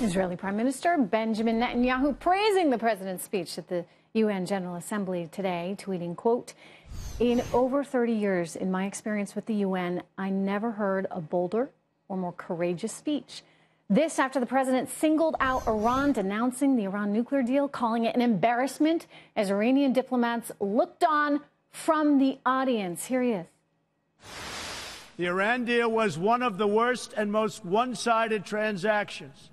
Israeli Prime Minister Benjamin Netanyahu praising the president's speech at the UN General Assembly today, tweeting, quote, "In over 30 years, in my experience with the UN, I never heard a bolder or more courageous speech." This after the president singled out Iran, denouncing the Iran nuclear deal, calling it an embarrassment as Iranian diplomats looked on from the audience. Here he is. The Iran deal was one of the worst and most one-sided transactions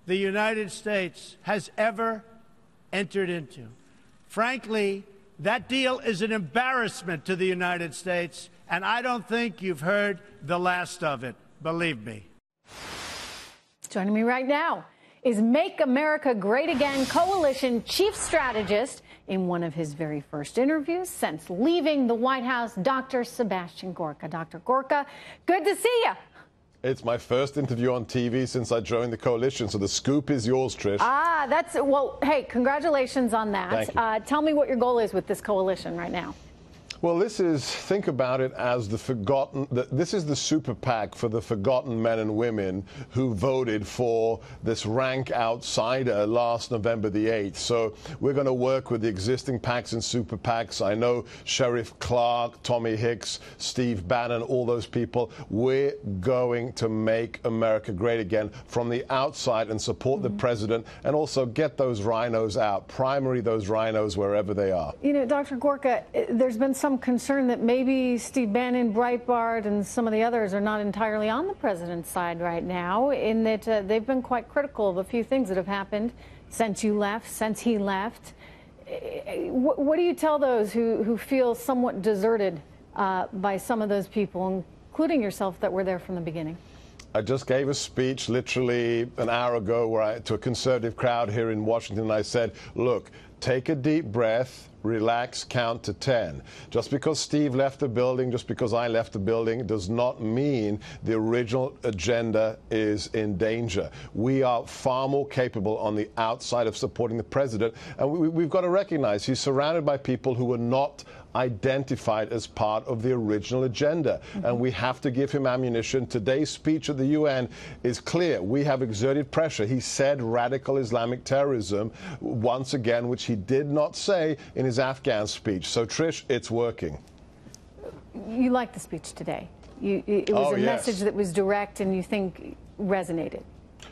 the United States has ever entered into. Frankly, that deal is an embarrassment to the United States, and I don't think you've heard the last of it, believe me. Joining me right now is Make America Great Again Coalition chief strategist in one of his very first interviews since leaving the White House, Dr. Sebastian Gorka. Dr. Gorka, good to see you. It's my first interview on TV since I joined the coalition, so the scoop is yours, Trish. Well, hey, congratulations on that. Thank you. Tell me what your goal is with this coalition right now. Well, think about it as this is the super PAC for the forgotten men and women who voted for this rank outsider last November the 8th. So we're going to work with the existing PACs and super PACs. I know Sheriff Clark, Tommy Hicks, Steve Bannon, all those people. We're going to make America great again from the outside and support the president and also get those rhinos out, primary those rhinos wherever they are. You know, Dr. Gorka, there's been some concern that maybe Steve Bannon, Breitbart, and some of the others are not entirely on the president's side right now, in that they've been quite critical of a few things that have happened since you left, since he left. What do you tell those who feel somewhat deserted by some of those people, including yourself, that were there from the beginning? I just gave a speech literally an hour ago to a conservative crowd here in Washington. I said, look, take a deep breath, relax, count to 10. Just because Steve left the building, just because I left the building, does not mean the original agenda is in danger. We are far more capable on the outside of supporting the president. And we've got to recognize he's surrounded by people who were not identified as part of the original agenda. And we have to give him ammunition. Today's speech at the UN is clear. We have exerted pressure. He said radical Islamic terrorism once again, which he did not say in his Afghan speech. So, Trish, it's working. You liked the speech today. It was a message that was direct and you think resonated.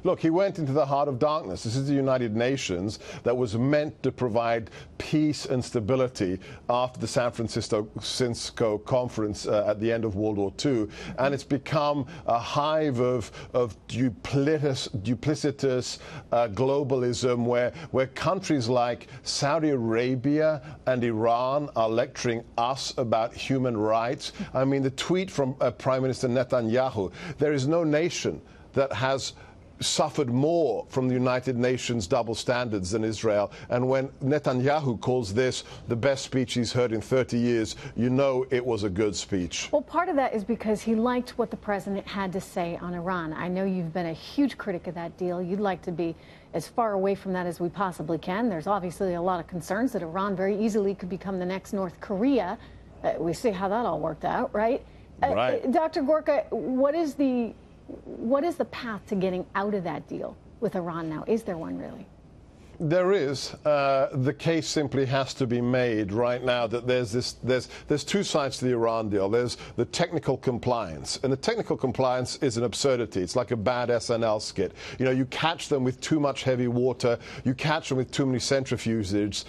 Look, he went into the heart of darkness. This is the United Nations that was meant to provide peace and stability after the San Francisco conference at the end of World War II. And it's become a hive of duplicitous globalism where countries like Saudi Arabia and Iran are lecturing us about human rights. I mean, the tweet from Prime Minister Netanyahu, there is no nation that has suffered more from the United Nations double standards than Israel. And when Netanyahu calls this the best speech he's heard in 30 years, you know it was a good speech. Well, part of that is because he liked what the president had to say on Iran. I know you've been a huge critic of that deal. You'd like to be as far away from that as we possibly can. There's obviously a lot of concerns that Iran very easily could become the next North Korea. We see how that all worked out, right? Right. Dr. Gorka, what is the path to getting out of that deal with Iran now? Is there one, really? There is. The case simply has to be made right now that there's two sides to the Iran deal. There's the technical compliance, and the technical compliance is an absurdity. It's like a bad SNL skit. You know, you catch them with too much heavy water, you catch them with too many centrifuges,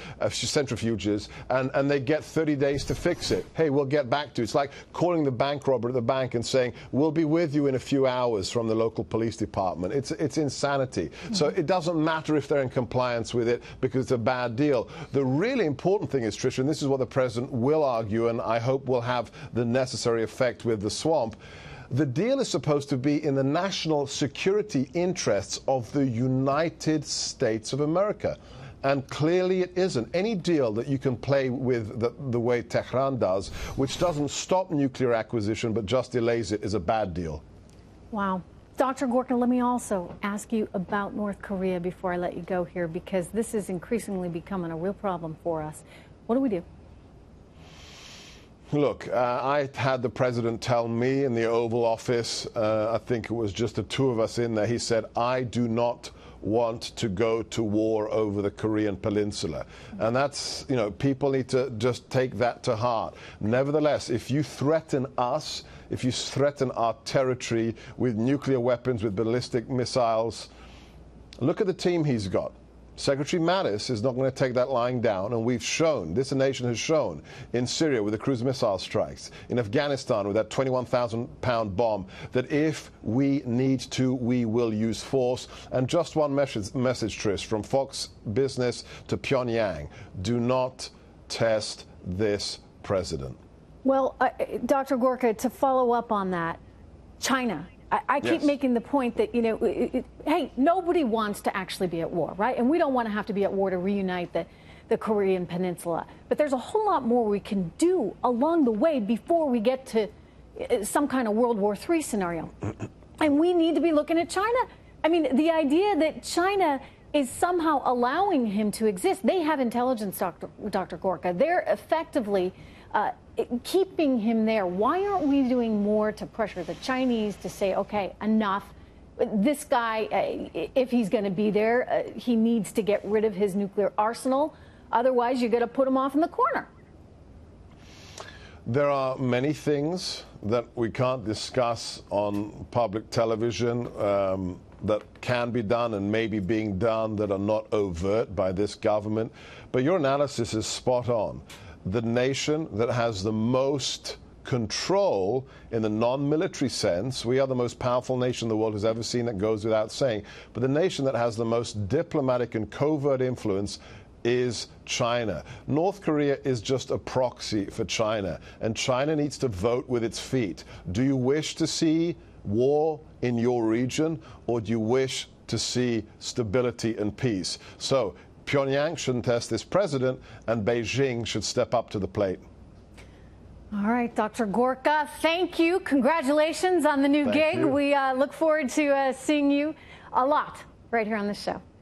and they get 30 days to fix it. Hey, we'll get back to it. It's like calling the bank robber at the bank and saying, we'll be with you in a few hours from the local police department. It's insanity. So it doesn't matter if they're in compliance with it because it's a bad deal. The really important thing is, Tricia, and this is what the president will argue, and I hope will have the necessary effect with the swamp, the deal is supposed to be in the national security interests of the United States of America. And clearly it isn't. Any deal that you can play with the way Tehran does, which doesn't stop nuclear acquisition but just delays it, is a bad deal. Wow. Dr. Gorka, let me also ask you about North Korea before I let you go here, because this is increasingly becoming a real problem for us. What do we do? Look, I had the president tell me in the Oval Office, I think it was just the two of us in there, he said, I do not want to go to war over the Korean Peninsula. And that's, you know, people need to just take that to heart. Nevertheless, if you threaten us, if you threaten our territory with nuclear weapons, with ballistic missiles, look at the team he's got. Secretary Mattis is not going to take that lying down, and we've shown, this nation has shown, in Syria with the cruise missile strikes, in Afghanistan with that 21,000-pound bomb, that if we need to, we will use force. And just one message, Trish, from Fox Business to Pyongyang: do not test this president. Well, Dr. Gorka, to follow up on that, China. I keep making the point that, you know, hey, nobody wants to actually be at war, right? And we don't want to have to be at war to reunite the Korean Peninsula. But there's a whole lot more we can do along the way before we get to some kind of World War III scenario. And we need to be looking at China. I mean, the idea that China is somehow allowing him to exist. They have intelligence, Dr. Gorka. They're effectively keeping him there. Why aren't we doing more to pressure the Chinese to say, okay, enough? This guy, if he's going to be there, he needs to get rid of his nuclear arsenal. Otherwise, you're going to put him off in the corner. There are many things that we can't discuss on public television that can be done and may be being done that are not overt by this government. But your analysis is spot on. The nation that has the most control in the non-military sense, we are the most powerful nation the world has ever seen, that goes without saying, but the nation that has the most diplomatic and covert influence is China. North Korea is just a proxy for China, and China needs to vote with its feet. Do you wish to see war in your region, or do you wish to see stability and peace? So Pyongyang shouldn't test this president, and Beijing should step up to the plate. All right, Dr. Gorka, thank you. Congratulations on the new gig. We look forward to seeing you a lot right here on this show.